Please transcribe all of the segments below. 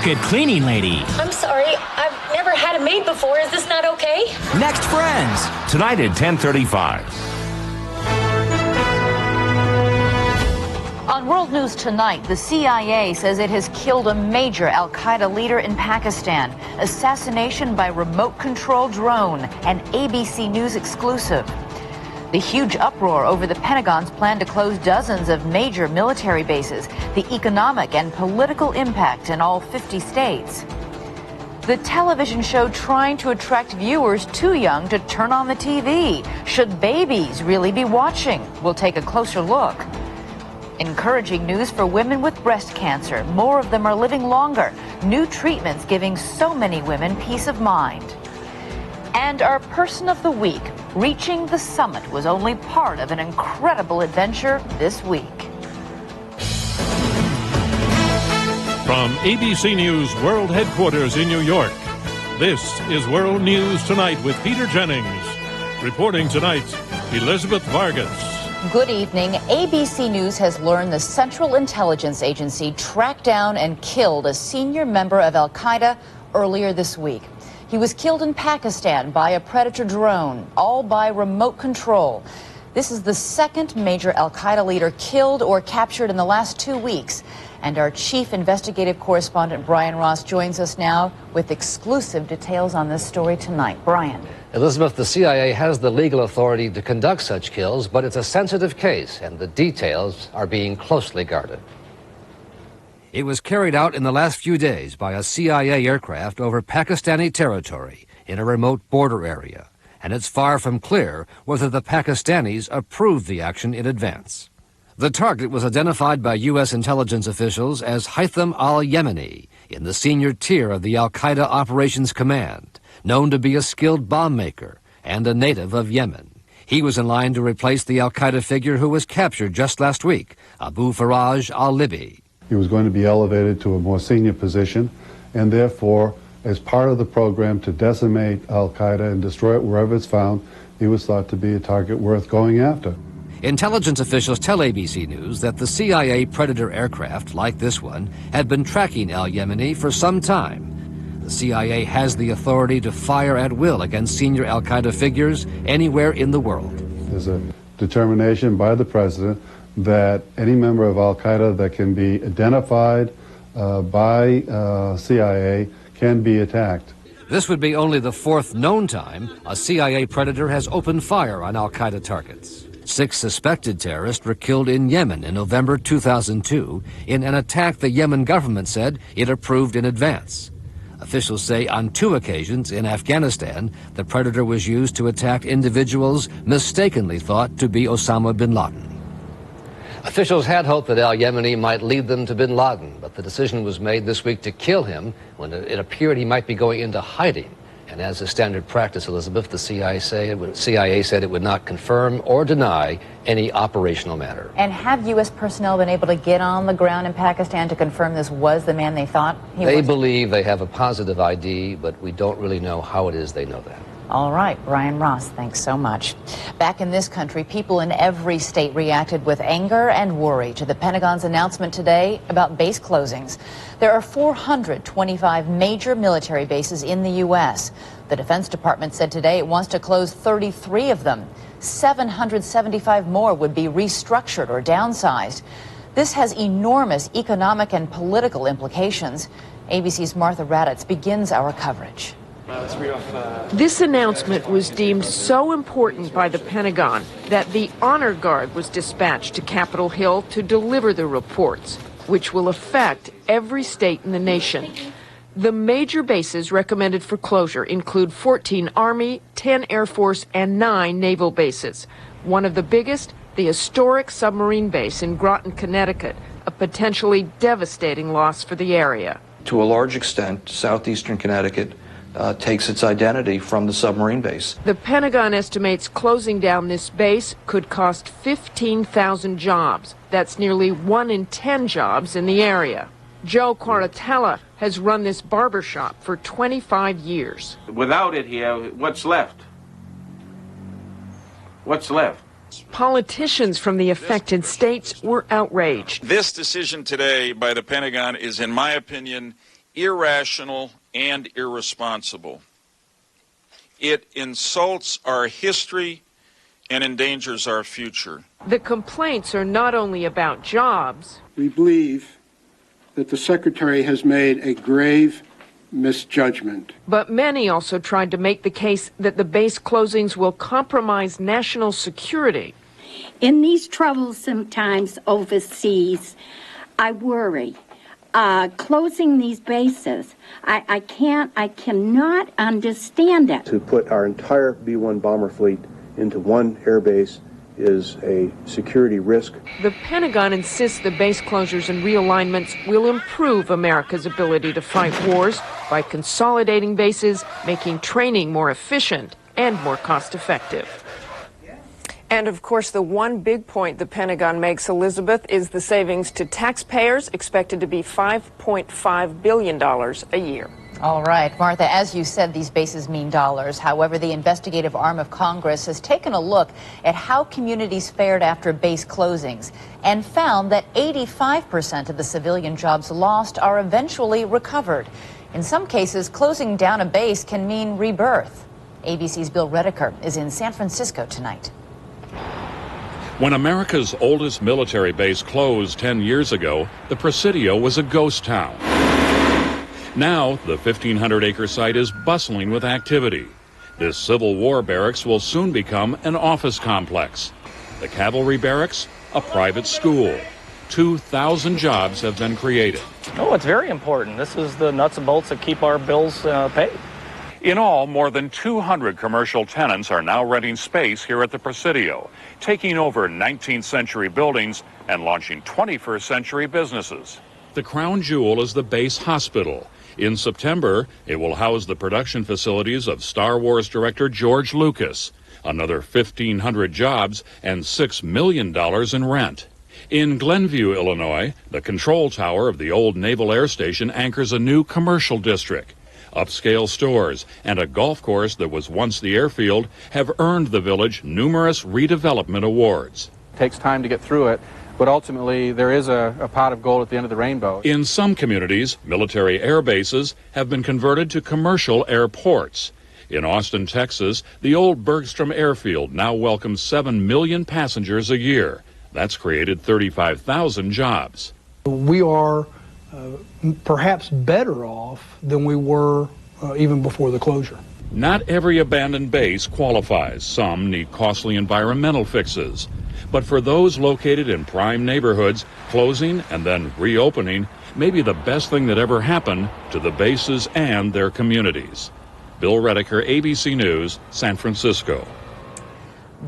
Good cleaning lady. I'm sorry, I've never had a maid before. Is this not okay? Next Friends. Tonight at 10:35. On World News Tonight, the CIA says it has killed a major al-Qaeda leader in Pakistan. Assassination by remote-controlled drone, an ABC News exclusive. The huge uproar over the Pentagon's plan to close dozens of major military bases, the economic and political impact in all 50 states. The television show trying to attract viewers too young to turn on the TV. Should babies really be watching? We'll take a closer look. Encouraging news for women with breast cancer. More of them are living longer. New treatments giving so many women peace of mind. And our person of the week, reaching the summit was only part of an incredible adventure this week. From ABC News World Headquarters in New York, this is World News Tonight with Peter Jennings. Reporting tonight, Elizabeth Vargas. Good evening. ABC News has learned the Central Intelligence Agency tracked down and killed a senior member of al-Qaeda earlier this week. He was killed in Pakistan by a Predator drone, all by remote control. This is the second major al-Qaeda leader killed or captured in the last 2 weeks. And our chief investigative correspondent, Brian Ross, joins us now with exclusive details on this story tonight. Brian. Elizabeth, the CIA has the legal authority to conduct such kills, but it's a sensitive case, and the details are being closely guarded. It was carried out in the last few days by a CIA aircraft over Pakistani territory in a remote border area, and it's far from clear whether the Pakistanis approved the action in advance. The target was identified by U.S. intelligence officials as Haytham al-Yemeni in the senior tier of the al-Qaeda Operations Command, known to be a skilled bomb maker and a native of Yemen. He was in line to replace the al-Qaeda figure who was captured just last week, Abu Faraj al-Libi. He was going to be elevated to a more senior position, and therefore, as part of the program to decimate al-Qaeda and destroy it wherever it's found, he was thought to be a target worth going after. Intelligence officials tell ABC News that the CIA Predator aircraft, like this one, had been tracking al-Yemeni for some time. The CIA has the authority to fire at will against senior al-Qaeda figures anywhere in the world. There's a determination by the president that any member of al-Qaeda that can be identified by CIA can be attacked. This would be only the fourth known time a CIA Predator has opened fire on al-Qaeda targets. 6 suspected terrorists were killed in Yemen in November 2002 in an attack the Yemen government said it approved in advance. Officials say on 2 occasions in Afghanistan, the Predator was used to attack individuals mistakenly thought to be Osama bin Laden. Officials had hoped that al-Yemeni might lead them to bin Laden, but the decision was made this week to kill him when it appeared he might be going into hiding. And as a standard practice, Elizabeth, the CIA said it would not confirm or deny any operational matter. And have U.S. personnel been able to get on the ground in Pakistan to confirm this was the man they thought he was? They believe they have a positive ID, but we don't really know how it is they know that. All right, Brian Ross, thanks so much. Back in this country, people in every state reacted with anger and worry to the Pentagon's announcement today about base closings. There are 425 major military bases in the U.S. The Defense Department said today it wants to close 33 of them. 775 more would be restructured or downsized. This has enormous economic and political implications. ABC's Martha Raddatz begins our coverage. This announcement was deemed so important by the Pentagon that the Honor Guard was dispatched to Capitol Hill to deliver the reports, which will affect every state in the nation. The major bases recommended for closure include 14 Army, 10 Air Force, and 9 naval bases. One of the biggest, the historic submarine base in Groton, Connecticut, a potentially devastating loss for the area. To a large extent, southeastern Connecticut takes its identity from the submarine base. The Pentagon estimates closing down this base could cost 15,000 jobs. That's nearly 1 in 10 jobs in the area. Joe Quaratella has run this barbershop for 25 years. Without it here, what's left? What's left? Politicians from the affected states were outraged. This decision today by the Pentagon is, in my opinion, irrational and irresponsible. It insults our history and endangers our future. The complaints are not only about jobs. We believe that the Secretary has made a grave misjudgment. But many also tried to make the case that the base closings will compromise national security. In these troublesome times overseas, I worry. Closing these bases, I cannot understand it. To put our entire B-1 bomber fleet into one air base is a security risk. The Pentagon insists the base closures and realignments will improve America's ability to fight wars by consolidating bases, making training more efficient and more cost-effective. And of course, the one big point the Pentagon makes, Elizabeth, is the savings to taxpayers, expected to be $5.5 billion a year. All right, Martha, as you said, these bases mean dollars. However, the investigative arm of Congress has taken a look at how communities fared after base closings and found that 85% of the civilian jobs lost are eventually recovered. In some cases, closing down a base can mean rebirth. ABC's Bill Redeker is in San Francisco tonight. When America's oldest military base closed 10 years ago, the Presidio was a ghost town. Now, the 1,500-acre site is bustling with activity. This Civil War barracks will soon become an office complex. The Cavalry Barracks, a private school. 2,000 jobs have been created. Oh, it's very important. This is the nuts and bolts that keep our bills paid. In all, more than 200 commercial tenants are now renting space here at the Presidio, taking over 19th century buildings and launching 21st century businesses. The crown jewel is the base hospital. In September, it will house the production facilities of Star Wars director George Lucas, another 1,500 jobs and $6 million in rent. In Glenview, Illinois, the control tower of the old Naval Air Station anchors a new commercial district. Upscale stores and a golf course that was once the airfield have earned the village numerous redevelopment awards. It takes time to get through it, but ultimately there is a pot of gold at the end of the rainbow. In some communities, military air bases have been converted to commercial airports. In Austin, Texas, the old Bergstrom Airfield now welcomes 7 million passengers a year. That's created 35,000 jobs. We are perhaps better off than we were even before the closure. Not every abandoned base qualifies. Some need costly environmental fixes. But for those located in prime neighborhoods, closing and then reopening may be the best thing that ever happened to the bases and their communities. Bill Redeker, ABC News, San Francisco.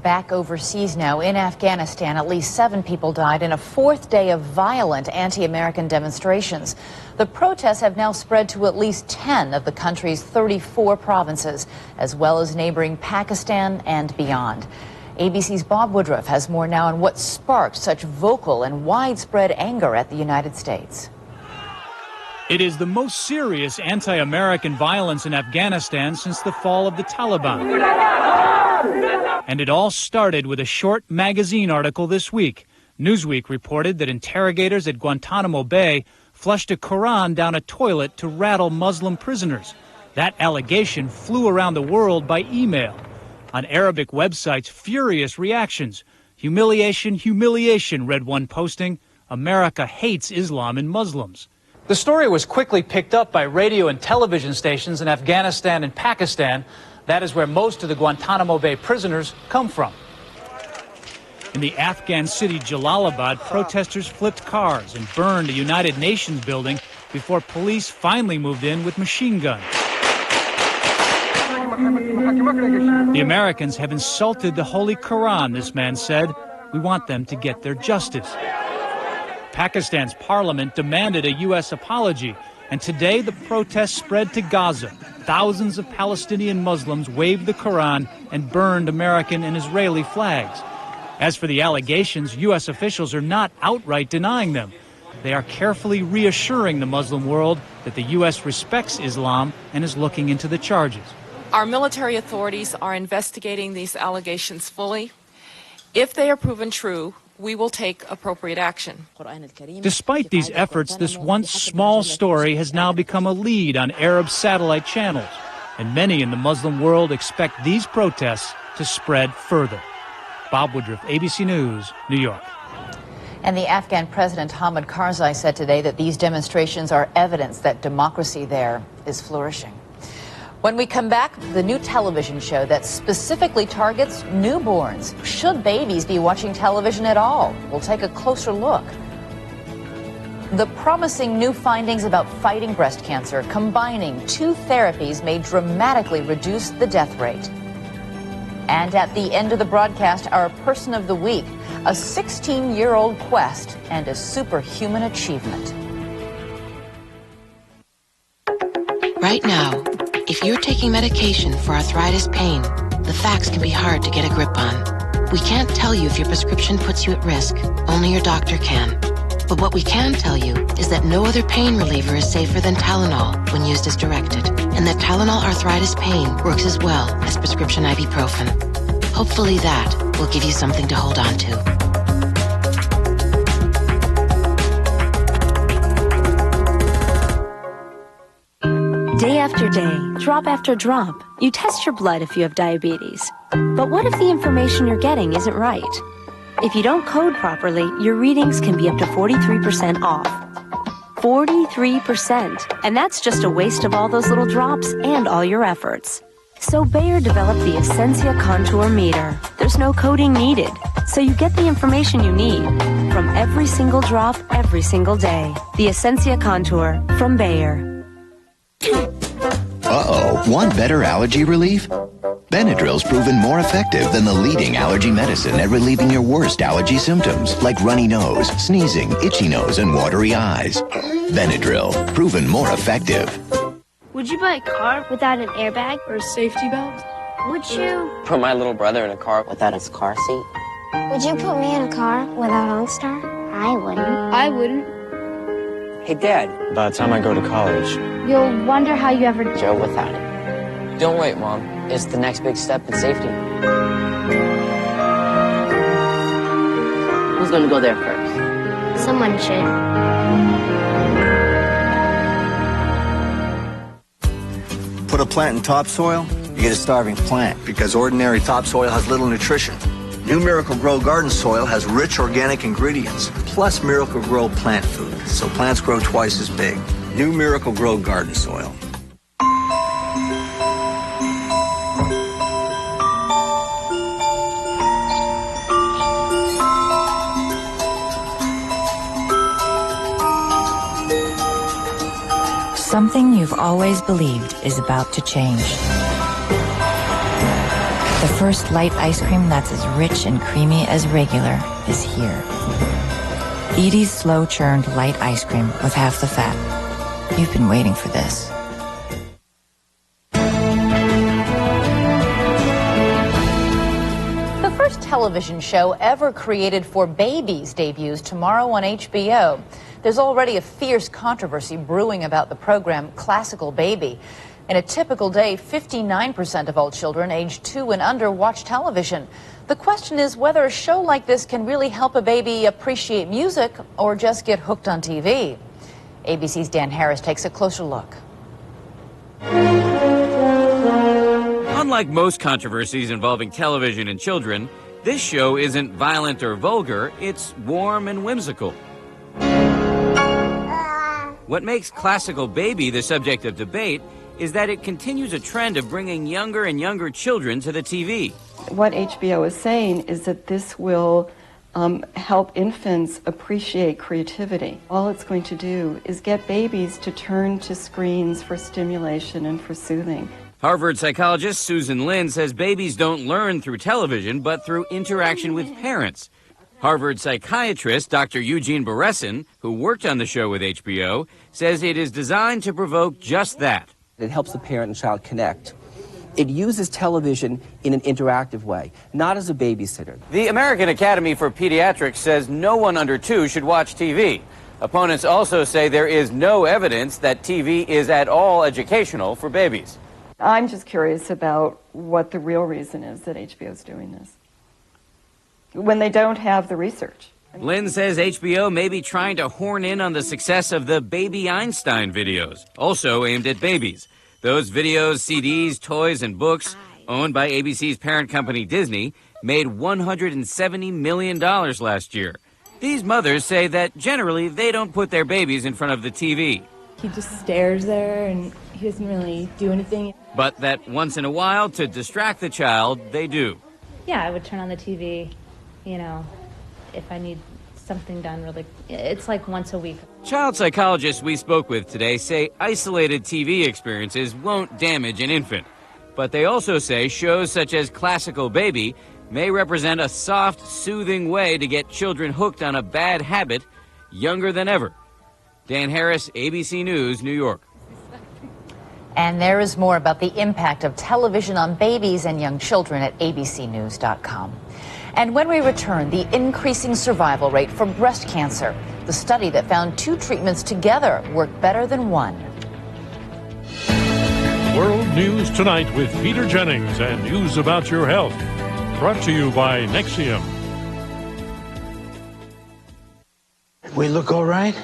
Back overseas now, in Afghanistan, at least 7 people died in a 4th day of violent anti-American demonstrations. The protests have now spread to at least 10 of the country's 34 provinces, as well as neighboring Pakistan and beyond. ABC's Bob Woodruff has more now on what sparked such vocal and widespread anger at the United States. It is the most serious anti-American violence in Afghanistan since the fall of the Taliban. And it all started with a short magazine article this week. Newsweek reported that interrogators at Guantanamo Bay flushed a Quran down a toilet to rattle Muslim prisoners. That allegation flew around the world by email. On Arabic websites, furious reactions. Humiliation, humiliation, read one posting. America hates Islam and Muslims. The story was quickly picked up by radio and television stations in Afghanistan and Pakistan. That is where most of the Guantanamo Bay prisoners come from. In the Afghan city Jalalabad, protesters flipped cars and burned a United Nations building before police finally moved in with machine guns. The Americans have insulted the Holy Quran, this man said. We want them to get their justice. Pakistan's parliament demanded a U.S. apology, and today the protests spread to Gaza. Thousands of Palestinian Muslims waved the Quran and burned American and Israeli flags. As for the allegations, U.S. officials are not outright denying them. They are carefully reassuring the Muslim world that the U.S. respects Islam and is looking into the charges. Our military authorities are investigating these allegations fully. If they are proven true, we will take appropriate action. Despite these efforts, this once small story has now become a lead on Arab satellite channels, and many in the Muslim world expect these protests to spread further. Bob Woodruff, ABC News, New York. And the Afghan President Hamid Karzai said today that these demonstrations are evidence that democracy there is flourishing. When we come back, the new television show that specifically targets newborns. Should babies be watching television at all? We'll take a closer look. The promising new findings about fighting breast cancer, combining two therapies, may dramatically reduce the death rate. And at the end of the broadcast, our person of the week, a 16-year-old quest and a superhuman achievement. Right now, if you're taking medication for arthritis pain, the facts can be hard to get a grip on. We can't tell you if your prescription puts you at risk. Only your doctor can. But what we can tell you is that no other pain reliever is safer than Tylenol when used as directed, and that Tylenol arthritis pain works as well as prescription ibuprofen. Hopefully that will give you something to hold on to. Day after day, drop after drop, you test your blood if you have diabetes. But what if the information you're getting isn't right? If you don't code properly, your readings can be up to 43% off. 43%! And that's just a waste of all those little drops and all your efforts. So Bayer developed the Essentia Contour Meter. There's no coding needed, so you get the information you need from every single drop, every single day. The Essentia Contour from Bayer. Uh-oh, want better allergy relief? Benadryl's proven more effective than the leading allergy medicine at relieving your worst allergy symptoms, like runny nose, sneezing, itchy nose, and watery eyes. Benadryl, proven more effective. Would you buy a car without an airbag or a safety belt? Would you put my little brother in a car without his car seat? Would you put me in a car without OnStar? I wouldn't. I wouldn't. Hey, Dad. By the time I go to college, You'll wonder how you ever Joe without it. Don't wait, Mom. It's the next big step in safety. Who's gonna go there first? Someone should. Put a plant in topsoil, you get a starving plant because ordinary topsoil has little nutrition. New Miracle-Gro Garden Soil has rich organic ingredients, plus Miracle-Gro plant food, so plants grow twice as big. New Miracle-Gro Garden Soil. Something you've always believed is about to change. The first light ice cream that's as rich and creamy as regular is here. Edie's slow-churned light ice cream with half the fat. You've been waiting for this. The first television show ever created for babies debuts tomorrow on HBO. There's already a fierce controversy brewing about the program Classical Baby. In a typical day, 59% of all children aged 2 and under watch television. The question is whether a show like this can really help a baby appreciate music or just get hooked on TV. ABC's Dan Harris takes a closer look. Unlike most controversies involving television and children, this show isn't violent or vulgar, it's warm and whimsical. What makes Classical Baby the subject of debate is that it continues a trend of bringing younger and younger children to the TV. What HBO is saying is that this will help infants appreciate creativity. All it's going to do is get babies to turn to screens for stimulation and for soothing. Harvard psychologist Susan Lin says babies don't learn through television, but through interaction with parents. Harvard psychiatrist Dr. Eugene Beresin, who worked on the show with HBO, says it is designed to provoke just that. It helps the parent and child connect. It uses television in an interactive way, not as a babysitter. The American Academy for Pediatrics says no one under 2 should watch TV. Opponents also say there is no evidence that TV is at all educational for babies. I'm just curious about what the real reason is that HBO is doing this. when they don't have the research. Lynn says HBO may be trying to horn in on the success of the Baby Einstein videos, also aimed at babies. Those videos, CDs, toys, and books, owned by ABC's parent company Disney, made $170 million last year. These mothers say that generally they don't put their babies in front of the TV. He just stares there and he doesn't really do anything. But that once in a while, to distract the child, they do. Yeah, I would turn on the TV, if I need something done really. It's like once a week. Child psychologists we spoke with today say isolated TV experiences won't damage an infant. But they also say shows such as Classical Baby may represent a soft, soothing way to get children hooked on a bad habit younger than ever. Dan Harris, ABC News, New York. And there is more about the impact of television on babies and young children at abcnews.com. And when we return, the increasing survival rate for breast cancer. The study that found 2 treatments together work better than one. World News Tonight with Peter Jennings and news about your health. Brought to you by Nexium. We look all right?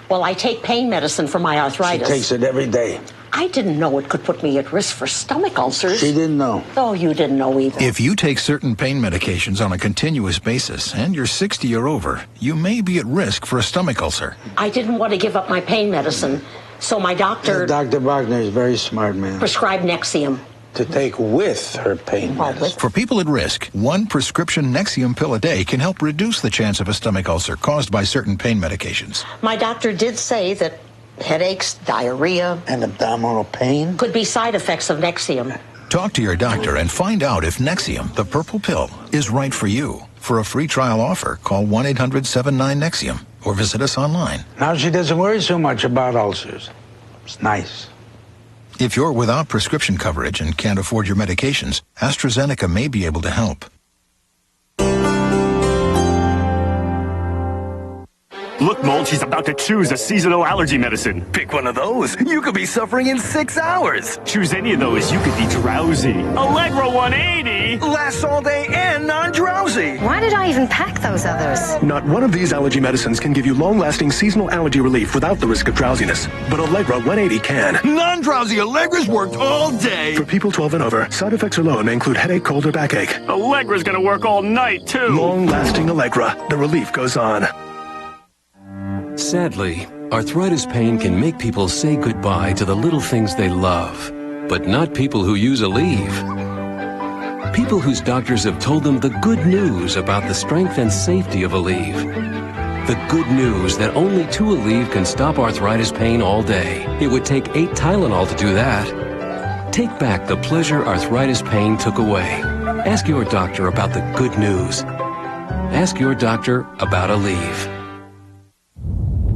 Well, I take pain medicine for my arthritis. She takes it every day. I didn't know it could put me at risk for stomach ulcers. She didn't know. Oh, you didn't know either. If you take certain pain medications on a continuous basis and you're 60 or over, you may be at risk for a stomach ulcer. I didn't want to give up my pain medicine, so my doctor... Dr. Wagner is a very smart man. ...prescribed Nexium. To take with her pain medicine. For people at risk, 1 prescription Nexium pill a day can help reduce the chance of a stomach ulcer caused by certain pain medications. My doctor did say that headaches, diarrhea, and abdominal pain could be side effects of Nexium. Talk to your doctor and find out if Nexium, the purple pill, is right for you. For a free trial offer, call 1-800-79-NEXIUM or visit us online. Now she doesn't worry so much about ulcers. It's nice. If you're without prescription coverage and can't afford your medications, AstraZeneca may be able to help. Look, Mold, she's about to choose a seasonal allergy medicine. Pick one of those. You could be suffering in 6 hours. Choose any of those. You could be drowsy. Allegra 180! Lasts all day and non-drowsy. Why did I even pack those others? Not one of these allergy medicines can give you long-lasting seasonal allergy relief without the risk of drowsiness. But Allegra 180 can. Non-drowsy Allegra's worked all day. For people 12 and over, side effects are low and may include headache, cold, or backache. Allegra's gonna work all night, too. Long-lasting Allegra. The relief goes on. Sadly, arthritis pain can make people say goodbye to the little things they love, but not people who use Aleve. People whose doctors have told them the good news about the strength and safety of Aleve. The good news that only 2 Aleve can stop arthritis pain all day. It would take 8 Tylenol to do that. Take back the pleasure arthritis pain took away. Ask your doctor about the good news. Ask your doctor about Aleve.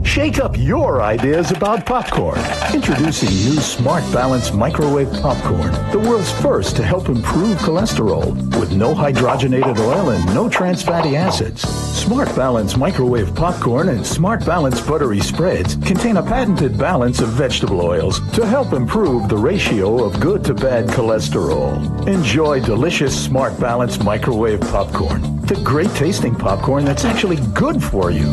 Shake up your ideas about popcorn. Introducing new Smart Balance microwave popcorn, the world's first to help improve cholesterol with no hydrogenated oil and no trans fatty acids. Smart Balance microwave popcorn and Smart Balance buttery spreads contain a patented balance of vegetable oils to help improve the ratio of good to bad cholesterol. Enjoy delicious Smart Balance microwave popcorn, the great tasting popcorn that's actually good for you.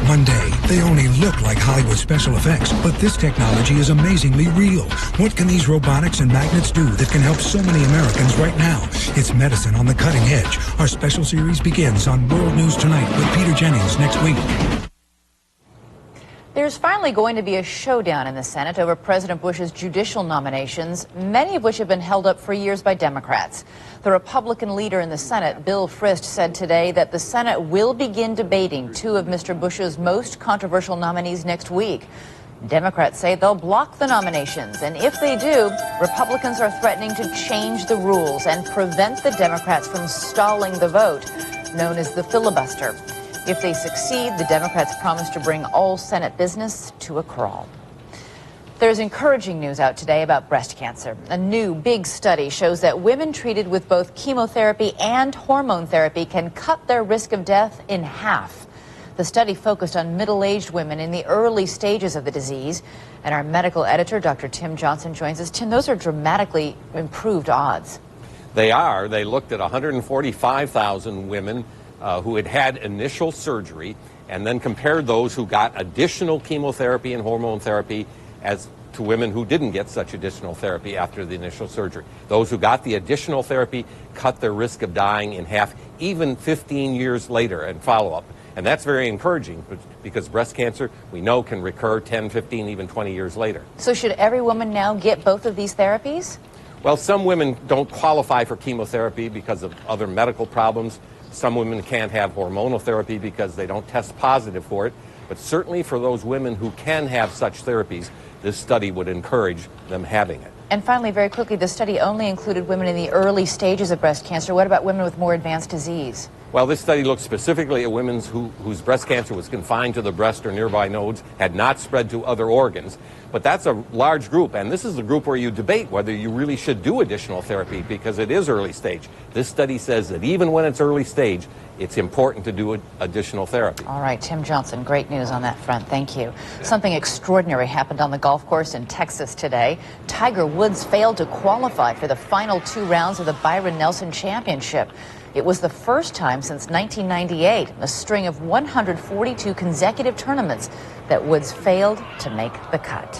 One day, they only look like Hollywood special effects, but this technology is amazingly real. What can these robotics and magnets do that can help so many Americans right now? It's medicine on the cutting edge. Our special series begins on World News Tonight with Peter Jennings next week. There's finally going to be a showdown in the Senate over President Bush's judicial nominations, many of which have been held up for years by Democrats. The Republican leader in the Senate, Bill Frist, said today that the Senate will begin debating 2 of Mr. Bush's most controversial nominees next week. Democrats say they'll block the nominations, and if they do, Republicans are threatening to change the rules and prevent the Democrats from stalling the vote, known as the filibuster. If they succeed, the Democrats promise to bring all Senate business to a crawl. There's encouraging news out today about breast cancer. A new big study shows that women treated with both chemotherapy and hormone therapy can cut their risk of death in half. The study focused on middle-aged women in the early stages of the disease. And our medical editor, Dr. Tim Johnson, joins us. Tim, those are dramatically improved odds. They looked at 145,000 women who had had initial surgery and then compared those who got additional chemotherapy and hormone therapy as to women who didn't get such additional therapy after the initial surgery. Those who got the additional therapy cut their risk of dying in half, even 15 years later in follow-up. And that's very encouraging because breast cancer, we know, can recur 10, 15, even 20 years later. So should every woman now get both of these therapies? Well, some women don't qualify for chemotherapy because of other medical problems. Some women can't have hormonal therapy because they don't test positive for it. But certainly for those women who can have such therapies, this study would encourage them having it. And finally, very quickly, the study only included women in the early stages of breast cancer. What about women with more advanced disease? Well, this study looked specifically at women whose breast cancer was confined to the breast or nearby nodes, had not spread to other organs. But that's a large group, and this is the group where you debate whether you really should do additional therapy because it is early stage. This study says that even when it's early stage, it's important to do additional therapy. All right, Tim Johnson, great news on that front. Thank you. Something extraordinary happened on the golf course in Texas today. Tiger Woods failed to qualify for the final 2 rounds of the Byron Nelson Championship. It was the first time since 1998, a string of 142 consecutive tournaments, that Woods failed to make the cut.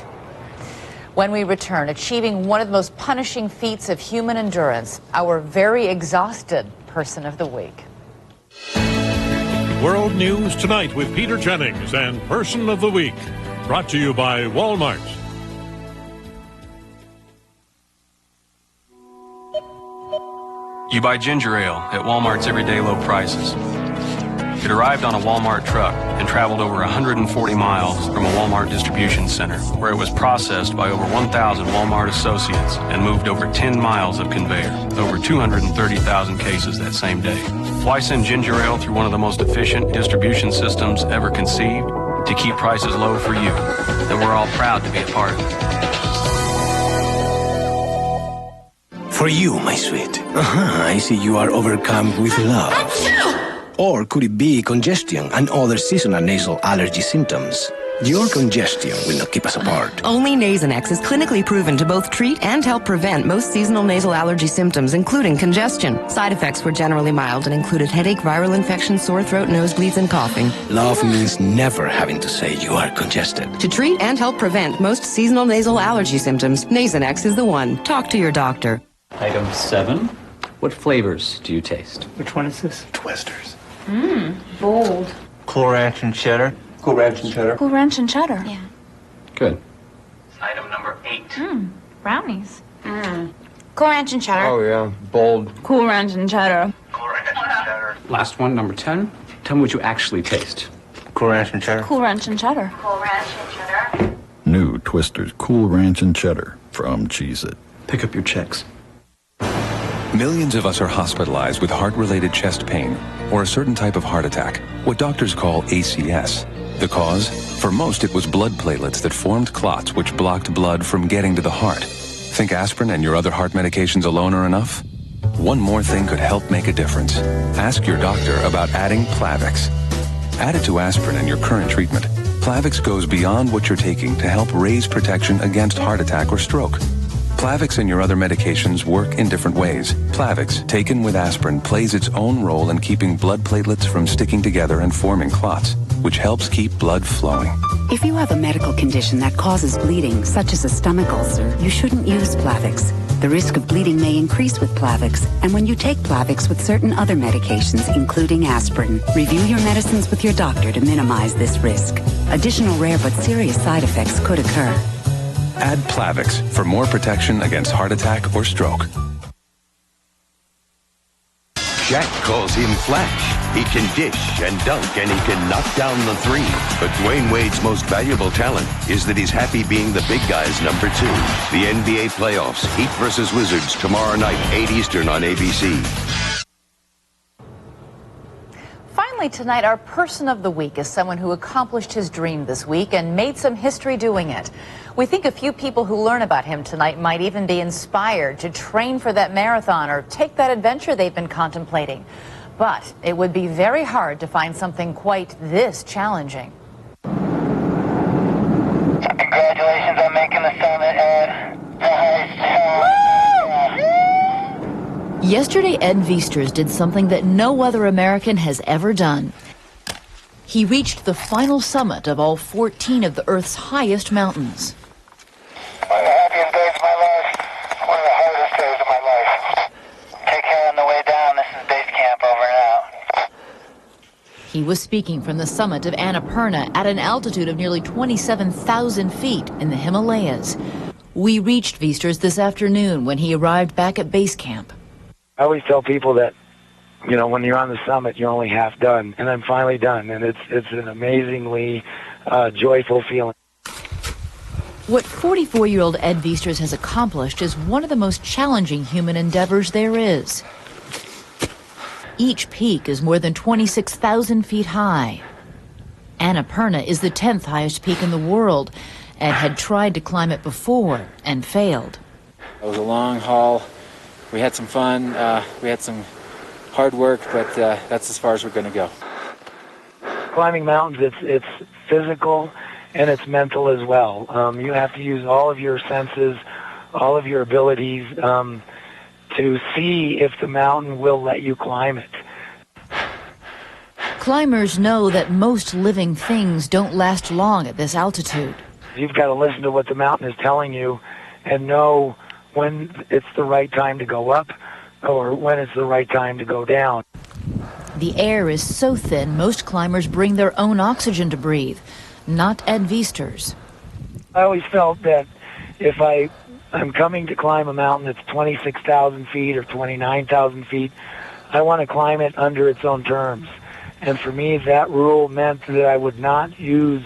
When we return, achieving one of the most punishing feats of human endurance, our very exhausted Person of the Week. World News Tonight with Peter Jennings and Person of the Week. Brought to you by Walmart. You buy ginger ale at Walmart's everyday low prices. It arrived on a Walmart truck and traveled over 140 miles from a Walmart distribution center, where it was processed by over 1,000 Walmart associates and moved over 10 miles of conveyor, over 230,000 cases that same day. Why send ginger ale through one of the most efficient distribution systems ever conceived? To keep prices low for you. And we're all proud to be a part of it. For you, my sweet. I see you are overcome with love. Or could it be congestion and other seasonal nasal allergy symptoms? Your congestion will not keep us apart. Only Nasonex is clinically proven to both treat and help prevent most seasonal nasal allergy symptoms, including congestion. Side effects were generally mild and included headache, viral infection, sore throat, nosebleeds, and coughing. Love means never having to say you are congested. To treat and help prevent most seasonal nasal allergy symptoms, Nasonex is the one. Talk to your doctor. Item 7. What flavors do you taste? Which one is this? Twisters. Bold. Cool Ranch and cheddar. Cool Ranch and cheddar. Cool Ranch and cheddar. Yeah. Good. Item number 8. Brownies. Cool Ranch and cheddar. Oh, yeah. Bold. Cool Ranch and cheddar. Cool Ranch and cheddar. Last one, number 10. Tell me what you actually taste. Cool Ranch and cheddar. Cool Ranch and cheddar. Cool Ranch and cheddar. New Twisters Cool Ranch and Cheddar from Cheez-It. Pick up your checks. Millions of us are hospitalized with heart-related chest pain or a certain type of heart attack, what doctors call ACS. The cause? For most, it was blood platelets that formed clots which blocked blood from getting to the heart. Think aspirin and your other heart medications alone are enough? One more thing could help make a difference. Ask your doctor about adding Plavix. Added to aspirin and your current treatment, Plavix goes beyond what you're taking to help raise protection against heart attack or stroke. Plavix and your other medications work in different ways. Plavix, taken with aspirin, plays its own role in keeping blood platelets from sticking together and forming clots, which helps keep blood flowing. If you have a medical condition that causes bleeding, such as a stomach ulcer, you shouldn't use Plavix. The risk of bleeding may increase with Plavix, and when you take Plavix with certain other medications, including aspirin, review your medicines with your doctor to minimize this risk. Additional rare but serious side effects could occur. Add Plavix for more protection against heart attack or stroke. Shaq calls him Flash. He can dish and dunk and he can knock down the three. But Dwayne Wade's most valuable talent is that he's happy being the big guy's number 2. The NBA playoffs, Heat versus Wizards, tomorrow night, 8 Eastern on ABC. Finally tonight, our Person of the Week is someone who accomplished his dream this week and made some history doing it. We think a few people who learn about him tonight might even be inspired to train for that marathon or take that adventure they've been contemplating. But it would be very hard to find something quite this challenging. Congratulations on making the summit, Ed. Yesterday, Ed Viesturs did something that no other American has ever done. He reached the final summit of all 14 of the Earth's highest mountains. One of the happiest days of my life. One of the hardest days of my life. Take care on the way down. This is base camp, over and out. He was speaking from the summit of Annapurna at an altitude of nearly 27,000 feet in the Himalayas. We reached Viesturs this afternoon when he arrived back at base camp. I always tell people that, you know, when you're on the summit, you're only half done, and I'm finally done, and it's an amazingly joyful feeling. What 44-year-old Ed Viesturs has accomplished is one of the most challenging human endeavors there is. Each peak is more than 26,000 feet high. Annapurna is the 10th highest peak in the world. Ed had tried to climb it before and failed. It was a long haul. We had some fun. We had some hard work, but that's as far as we're going to go. Climbing mountains, it's physical and it's mental as well. You have to use all of your senses, all of your abilities to see if the mountain will let you climb it. Climbers know that most living things don't last long at this altitude. You've got to listen to what the mountain is telling you and know when it's the right time to go up or when it's the right time to go down. The air is so thin, most climbers bring their own oxygen to breathe, not Ed Viesturs. I always felt that if I'm coming to climb a mountain that's 26,000 feet or 29,000 feet, I want to climb it under its own terms. And for me, that rule meant that I would not use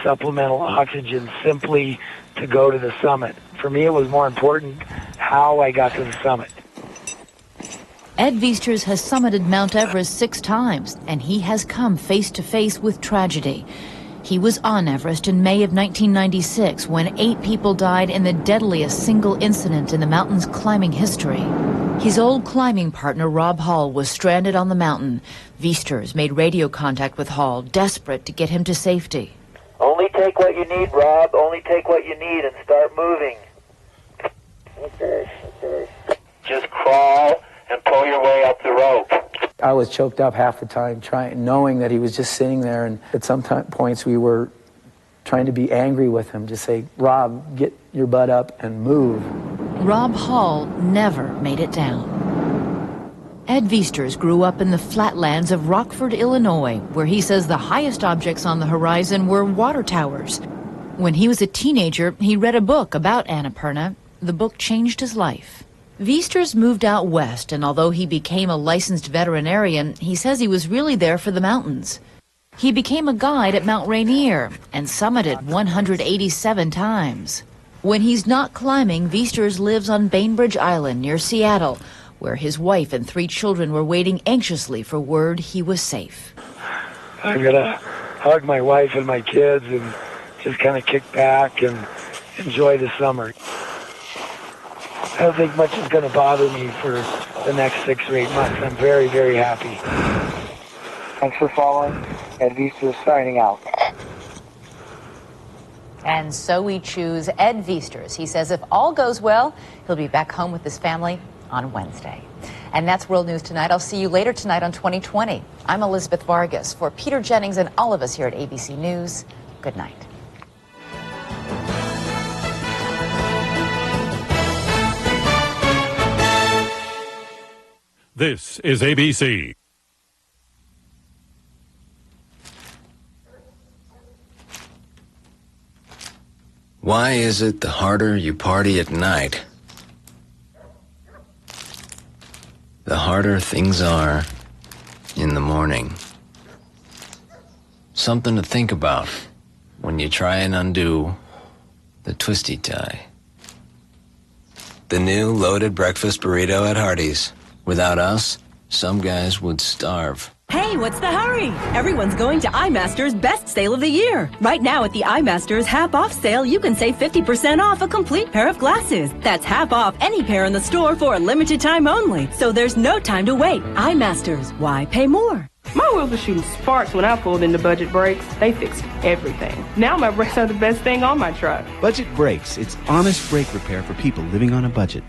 supplemental oxygen simply to go to the summit. For me, it was more important how I got to the summit. Ed Viesturs has summited Mount Everest 6 times, and he has come face to face with tragedy. He was on Everest in May of 1996 when 8 people died in the deadliest single incident in the mountain's climbing history. His old climbing partner, Rob Hall, was stranded on the mountain. Viesturs made radio contact with Hall, desperate to get him to safety. Only take what you need, Rob. Only take what you need and start moving. Okay. Just crawl and pull your way up the rope. I was choked up half the time, knowing that he was just sitting there, and at some points we were trying to be angry with him, just say, Rob, get your butt up and move. Rob Hall never made it down. Ed Viesturs grew up in the flatlands of Rockford, Illinois, where he says the highest objects on the horizon were water towers. When he was a teenager, he read a book about Annapurna. The book changed his life. Viesturs moved out west, and although he became a licensed veterinarian, he says he was really there for the mountains. He became a guide at Mount Rainier and summited 187 times. When he's not climbing, Viesturs lives on Bainbridge Island near Seattle, where his wife and 3 children were waiting anxiously for word he was safe. I'm going to hug my wife and my kids and just kind of kick back and enjoy the summer. I don't think much is going to bother me for the next 6 or 8 months. I'm very, very happy. Thanks for following. Ed Viesturs signing out. And so we choose Ed Viesturs. He says if all goes well, he'll be back home with his family on Wednesday. And that's World News Tonight. I'll see you later tonight on 2020. I'm Elizabeth Vargas. For Peter Jennings and all of us here at ABC News, good night. This is ABC. Why is it the harder you party at night, the harder things are in the morning? Something to think about when you try and undo the twisty tie. The new loaded breakfast burrito at Hardee's. Without us, some guys would starve. Hey, what's the hurry? Everyone's going to iMaster's best sale of the year. Right now at the iMaster's half-off sale, you can save 50% off a complete pair of glasses. That's half off any pair in the store for a limited time only. So there's no time to wait. iMaster's, why pay more? My wheels were shooting sparks when I pulled into Budget Brakes. They fixed everything. Now my brakes are the best thing on my truck. Budget Brakes. It's honest brake repair for people living on a budget.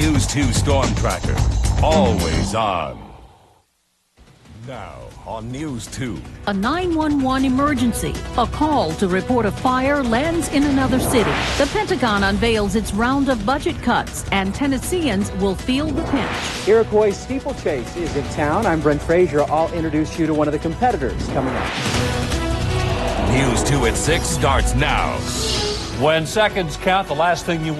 News 2 Storm Tracker. Always on. Now on News 2. A 911 emergency. A call to report a fire lands in another city. The Pentagon unveils its round of budget cuts, and Tennesseans will feel the pinch. Iroquois steeplechase is in town. I'm Brent Frazier. I'll introduce you to one of the competitors coming up. News 2 at 6 starts now. When seconds count, the last thing you want